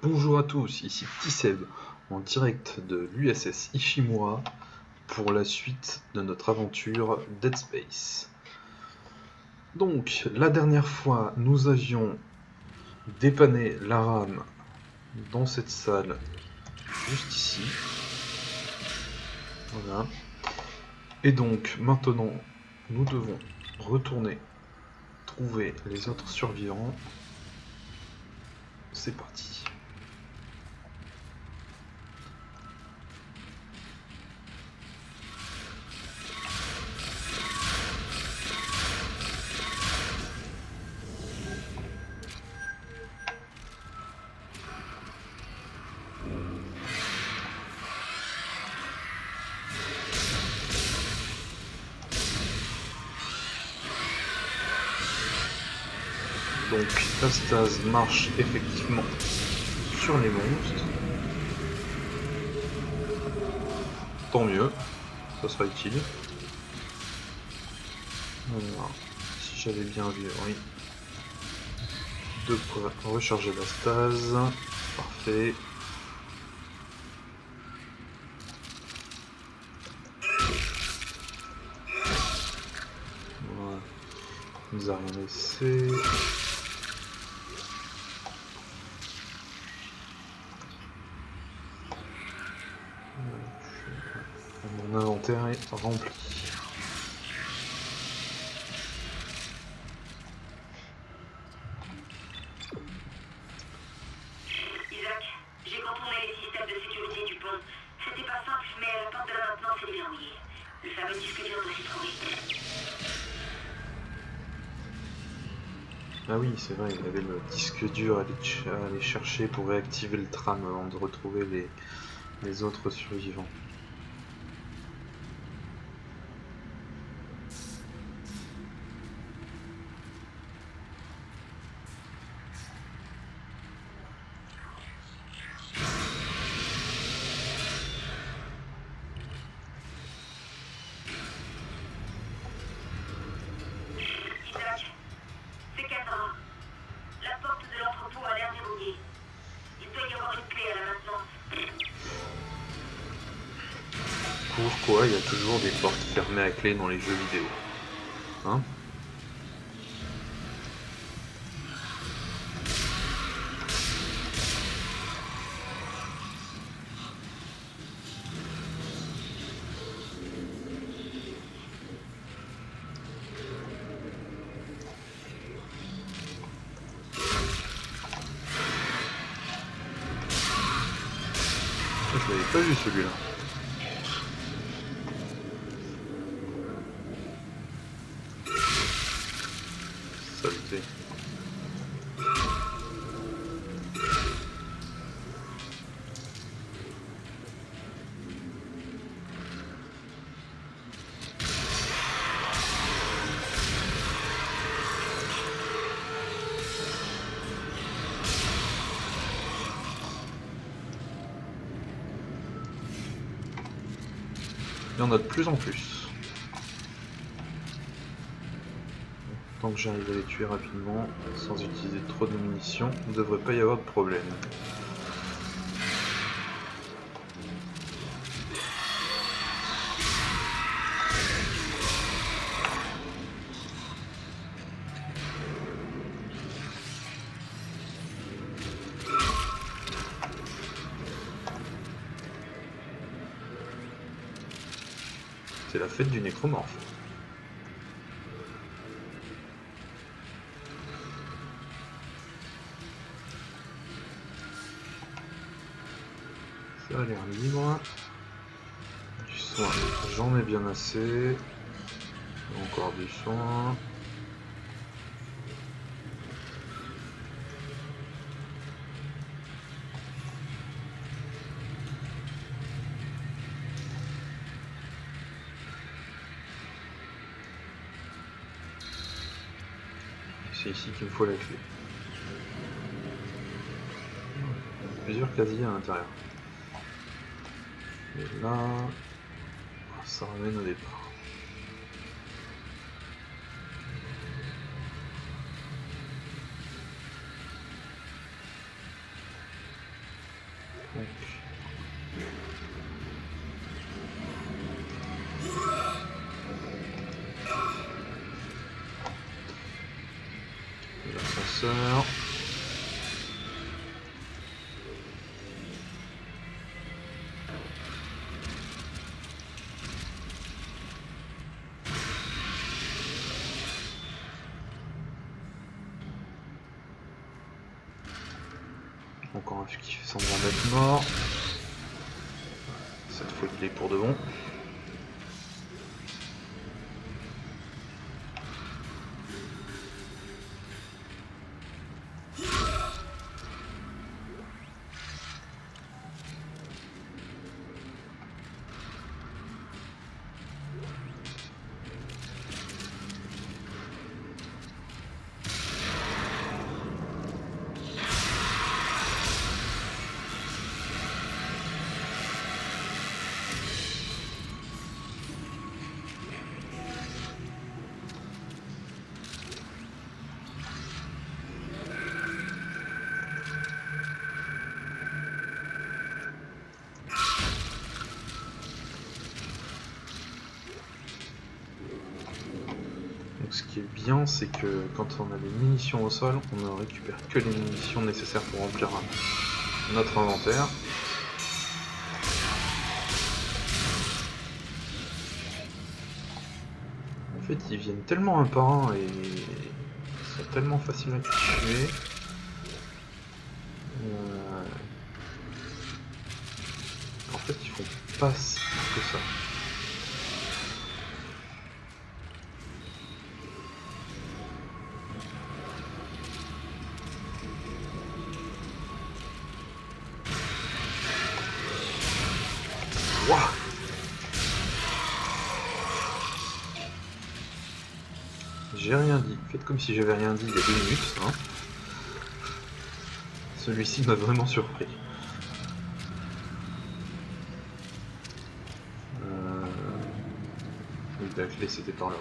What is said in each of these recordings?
Bonjour à tous, ici Tisseb, en direct de l'USS Ishimura pour la suite de notre aventure Dead Space. Donc, la dernière fois, nous avions dépanné la rame dans cette salle, juste ici. Voilà. Et donc, maintenant, nous devons retourner trouver les autres survivants. C'est parti. Donc la stase marche effectivement sur les monstres. Tant mieux, ça sera utile. Alors, si j'avais bien vu, oui. De quoi recharger la stase. Parfait. Voilà. Il nous a rien laissé. Mon inventaire est rempli. Isaac, j'ai contourné les systèmes de sécurité du pont. C'était pas simple, mais la porte de la maintenance est déverrouillée. Le fameux disque dur doit s'y trouver. Ah oui, c'est vrai, il y avait le disque dur à aller chercher pour réactiver le tram avant de retrouver les autres survivants. Isaac, c'est Kendra. La porte de l'entrepôt a l'air verrouillée. Il doit y avoir une clé à la maintenance. Pourquoi il y a toujours des portes fermées à clé dans les jeux vidéo? Hein? Je l'avais pas vu celui-là. Saleté. Il y en a de plus en plus. Tant que j'arrive à les tuer rapidement, sans utiliser trop de munitions, il ne devrait pas y avoir de problème. C'est la fête du nécromorphe. Ça a l'air libre. Du soin, j'en ai bien assez. Encore du soin. C'est ici qu'il me faut la clé. Plusieurs casiers à l'intérieur. Et là, ça ramène au départ. Tac. L'ascenseur. Encore un qui fait semblant d'être mort. Cette fois il est pour de bon. Ce qui est bien, c'est que quand on a des munitions au sol, on ne récupère que les munitions nécessaires pour remplir notre inventaire. En fait, ils viennent tellement un par un et ils sont tellement faciles à tuer. En fait, ils font pas si peur que ça. Wow. J'ai rien dit. Faites comme si j'avais rien dit il y a 2 minutes. Hein. Celui-ci m'a vraiment surpris. Oui, la clé c'était par là-haut.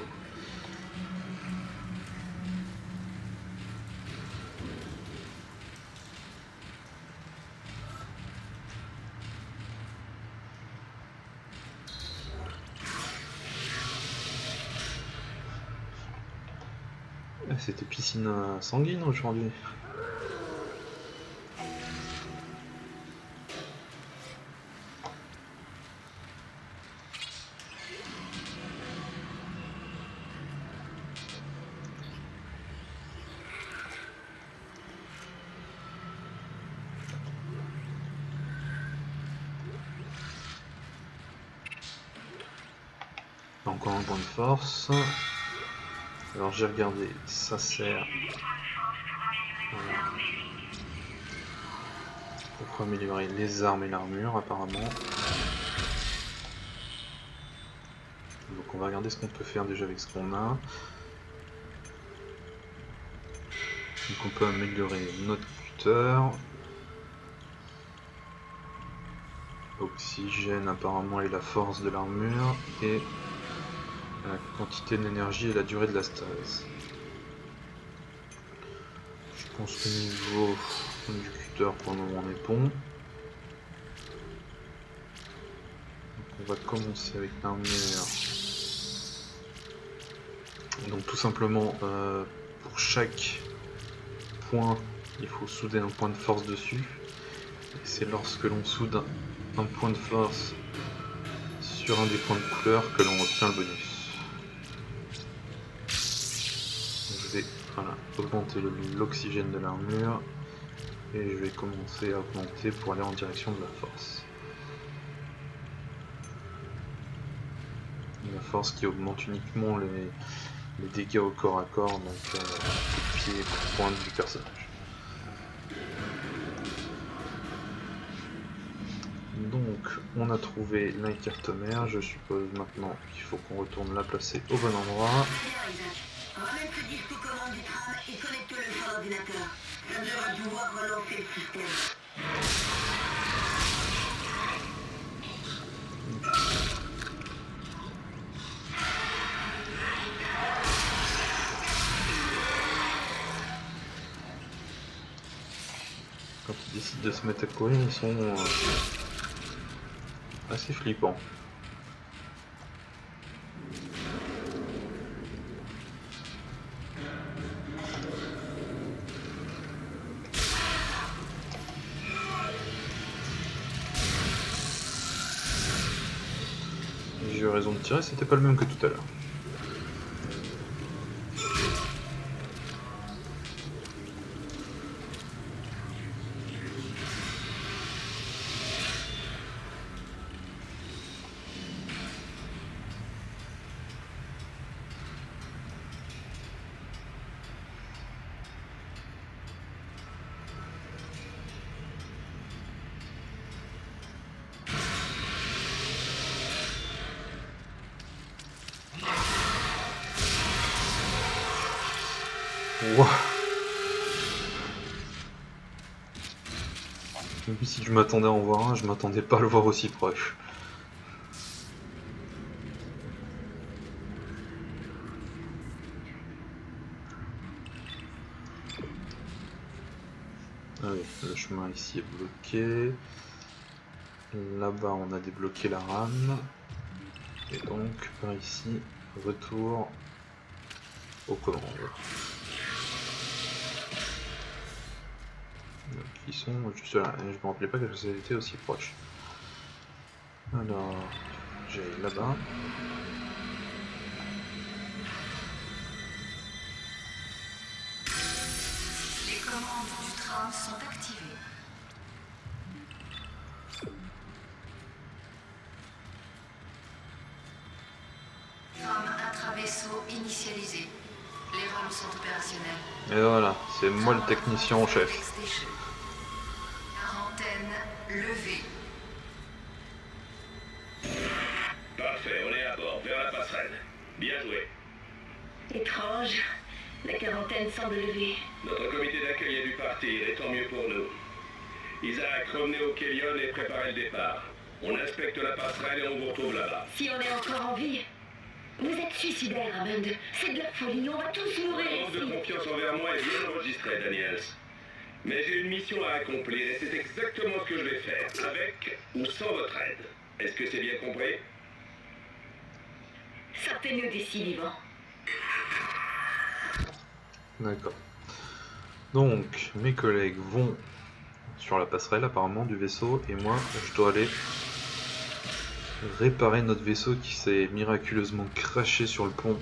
C'était piscine sanguine aujourd'hui. Encore un point de force. Alors j'ai regardé, ça sert pour améliorer les armes et l'armure apparemment. Donc on va regarder ce qu'on peut faire déjà avec ce qu'on a. Donc on peut améliorer notre cutter. Oxygène apparemment et la force de l'armure et la quantité d'énergie et la durée de la stase. Je pense qu'au niveau du cutter pour le moment on est bon. Donc on va commencer avec l'armure. Donc tout simplement pour chaque point il faut souder un point de force dessus. Et c'est lorsque l'on soude un point de force sur un des points de couleur que l'on obtient le bonus. Je vais augmenter l'oxygène de l'armure et je vais commencer à augmenter pour aller en direction de la force. La force qui augmente uniquement les dégâts au corps à corps, donc coup de pied, coup de pointe du personnage. Donc on a trouvé l'incartomère, je suppose maintenant qu'il faut qu'on retourne la placer au bon endroit. Ramène ce disque aux commandes du tram et connecte-le sur l'ordinateur. Ça devrait pouvoir relancer le système. Quand ils décident de se mettre à courir, ils sont assez flippants. J'ai eu raison de tirer, c'était pas le même que tout à l'heure. Wow. Même si je m'attendais à en voir un, je m'attendais pas à le voir aussi proche. Ah oui, le chemin ici est bloqué. Là-bas, on a débloqué la rame. Et donc, par ici, retour aux commandes. Donc, ils sont juste là. Et je me rappelais pas que ça était aussi proche. Alors, j'ai là-bas. Les commandes du train sont activées. Trame intra-vaisseau initialisé. Les rames sont opérationnelles. Et voilà, c'est moi le technicien en chef. Quarantaine levée. Parfait, on est à bord, vers la passerelle. Bien joué. Étrange. La quarantaine semble levée. Notre comité d'accueil a dû partir, et tant mieux pour nous. Isaac, revenez au Kélion et préparez le départ. On inspecte la passerelle et on vous retrouve là-bas. Si on est encore en vie. Vous êtes suicidaire, Hammond. C'est de la folie. On va tous mourir Le manque de ici. confiance envers moi est bien enregistré, Daniels. Mais j'ai une mission à accomplir et c'est exactement ce que je vais faire, avec ou sans votre aide. Est-ce que c'est bien compris? Sortez-nous d'ici vivants. D'accord. Donc, mes collègues vont sur la passerelle apparemment du vaisseau et moi, je dois aller réparer notre vaisseau qui s'est miraculeusement craché sur le pont.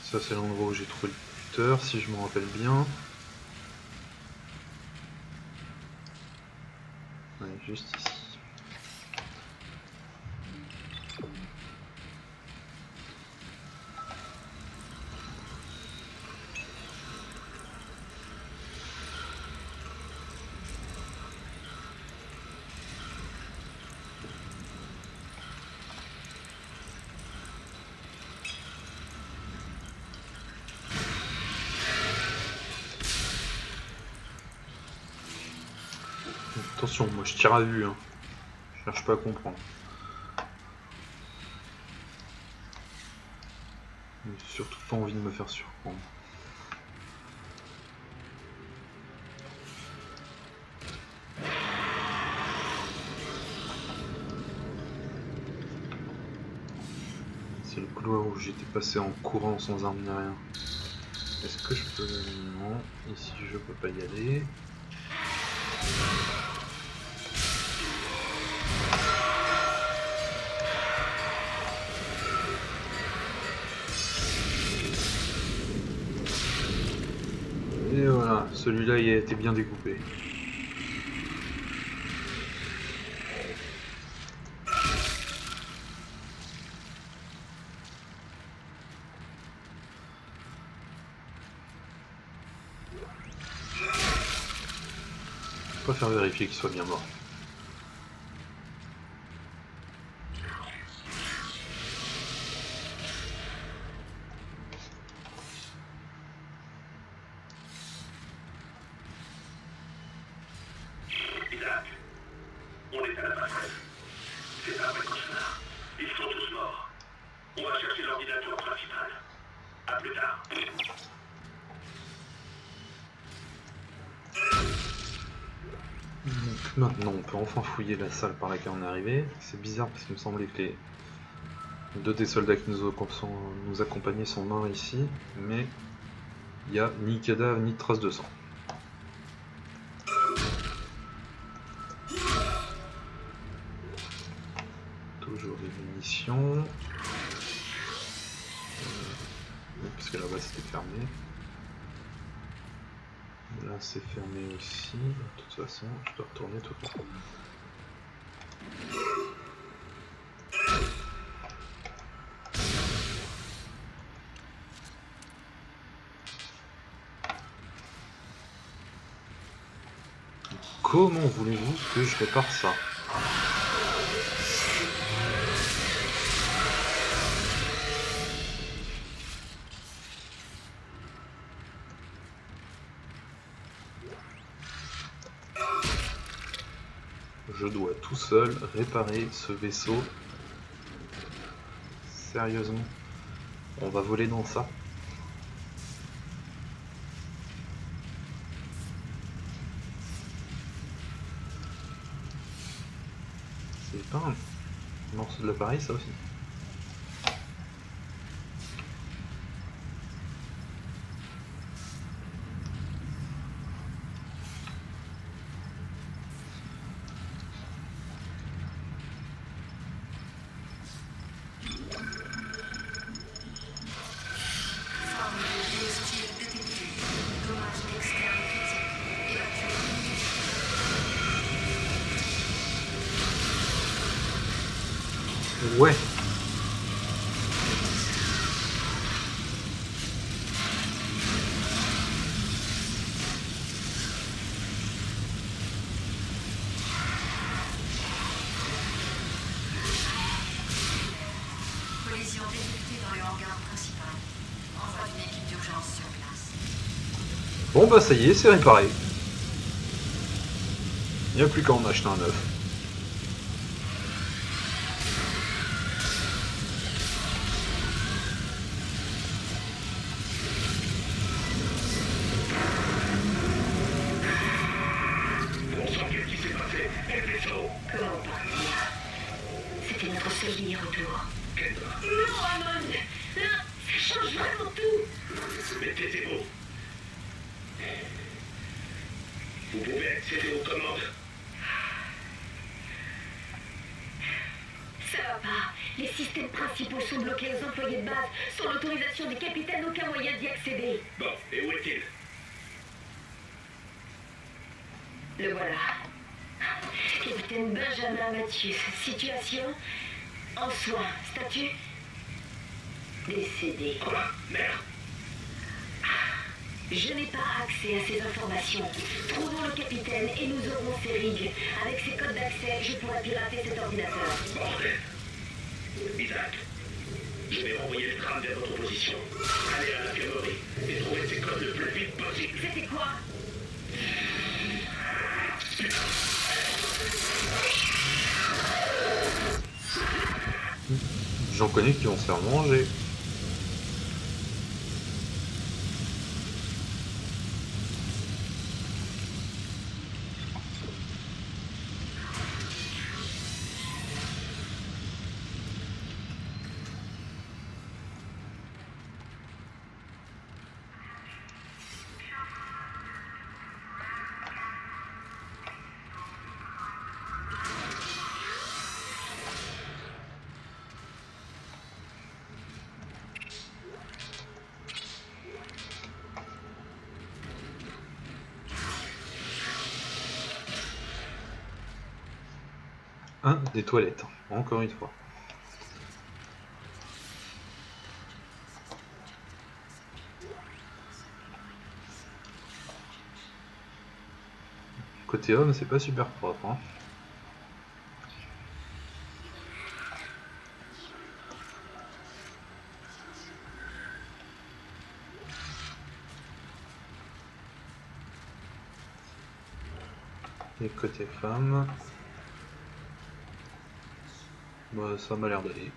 Ça c'est l'endroit où j'ai trouvé le buteur, si je me rappelle bien. Ouais, juste ici. Attention, moi je tire à vue, hein. Je cherche pas à comprendre. J'ai surtout pas envie de me faire surprendre. C'est le couloir où j'étais passé en courant sans arme ni rien. Est-ce que je peux... Non, ici je peux pas y aller. Et voilà, celui-là il a été bien découpé. préfère vérifier qu'il soit bien mort. Isaac, on est à la passerelle. C'est un vrai cauchemar. Ils sont tous morts. On va chercher l'ordinateur principal. À plus tard. Donc maintenant on peut enfin fouiller la salle par laquelle on est arrivé. C'est bizarre parce qu'il me semblait que les deux des soldats qui nous accompagnaient sont morts ici, mais il n'y a ni cadavre ni trace de sang. Toujours des munitions. Parce que là-bas c'était fermé. Là c'est fermé aussi. De toute façon, je dois retourner tout le temps. Comment voulez-vous que je répare ça? Je dois tout seul réparer ce vaisseau. Sérieusement, on va voler dans ça? C'est pas un morceau de l'appareil, ça aussi. Ouais. Collision détectée dans le hangar principal. Envoie une équipe d'urgence sur place. Bon bah ça y est, c'est réparé. Il n'y a plus qu'à en acheter un neuf. Bon sang, qu'est-ce qui s'est passé? Et le vaisseau? Comment partir? C'était notre seul ligne retour. Kendra, Non, Hammond! Là, ça change vraiment tout! mais taisez-vous. Vous pouvez accéder aux commandes. Ça va pas. Les systèmes principaux sont bloqués aux employés de base. Sans l'autorisation des capitaines, aucun moyen d'y accéder. Bon, et où est-il? Le voilà. Capitaine Benjamin Mathieu. Situation en soins. Statut décédé. Quoi? Merde. Je n'ai pas accès à ces informations. Trouvons le capitaine et nous aurons ses rigs. Avec ses codes d'accès, je pourrai pirater cet ordinateur. Bordel. Isaac, je vais renvoyer le crâne vers votre position. Allez à l'infirmerie et trouvez ces codes le plus vite possible. C'était quoi? J'en connais qui vont se faire manger. Un des toilettes, encore une fois. Côté homme, c'est pas super propre, hein. Et côté femme, bah, ça m'a l'air d'aller.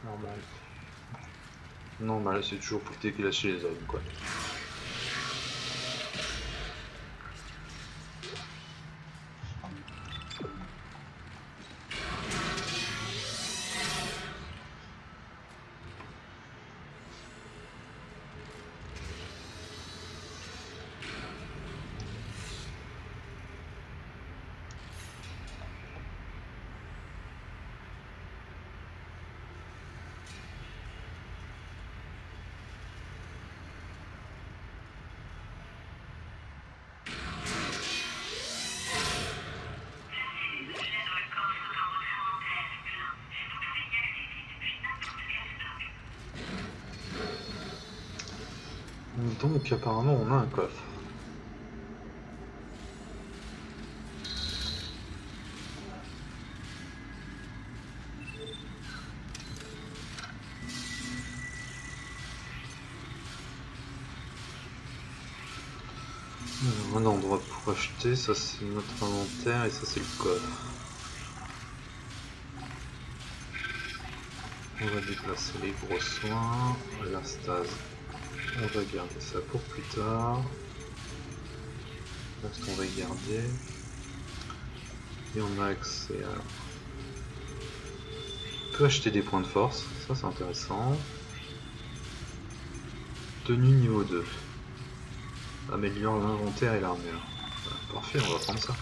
Normal. Normal, c'est toujours plus dégueulasse chez les hommes, quoi. Donc apparemment on a un coffre. Un endroit pour acheter, ça c'est notre inventaire et ça c'est le coffre. On va déplacer les gros soins, la stase. On va garder ça pour plus tard. Parce qu'on va y garder. Et on a accès à... On peut acheter des points de force, ça c'est intéressant. Tenue niveau 2. Améliore l'inventaire et l'armure. Parfait, on va prendre ça.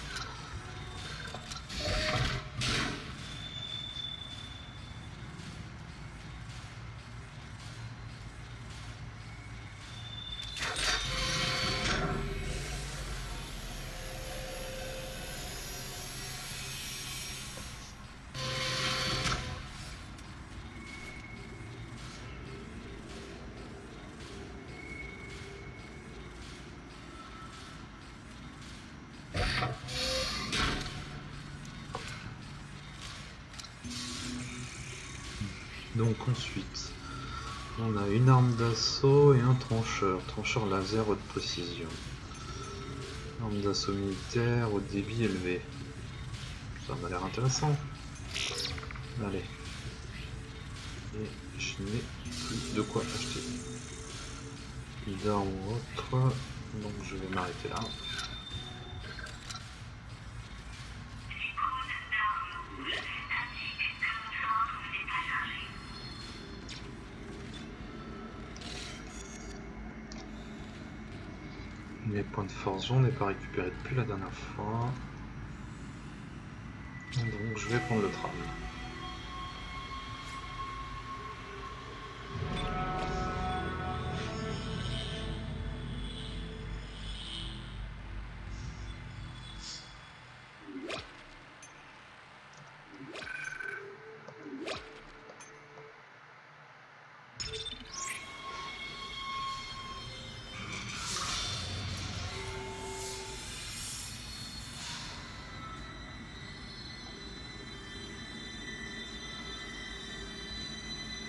Donc ensuite, on a une arme d'assaut et un trancheur laser haute précision. Arme d'assaut militaire au débit élevé. Ça m'a l'air intéressant. Allez. Et je n'ai plus de quoi acheter. D'armes ou autre, donc je vais m'arrêter là. Les points de force, j'en ai pas récupéré depuis la dernière fois. Donc je vais prendre le tram.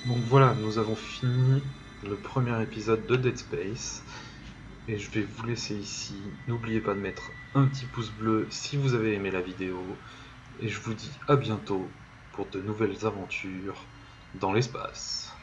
Donc voilà, nous avons fini le premier épisode de Dead Space et je vais vous laisser ici. N'oubliez pas de mettre un petit pouce bleu si vous avez aimé la vidéo et je vous dis à bientôt pour de nouvelles aventures dans l'espace.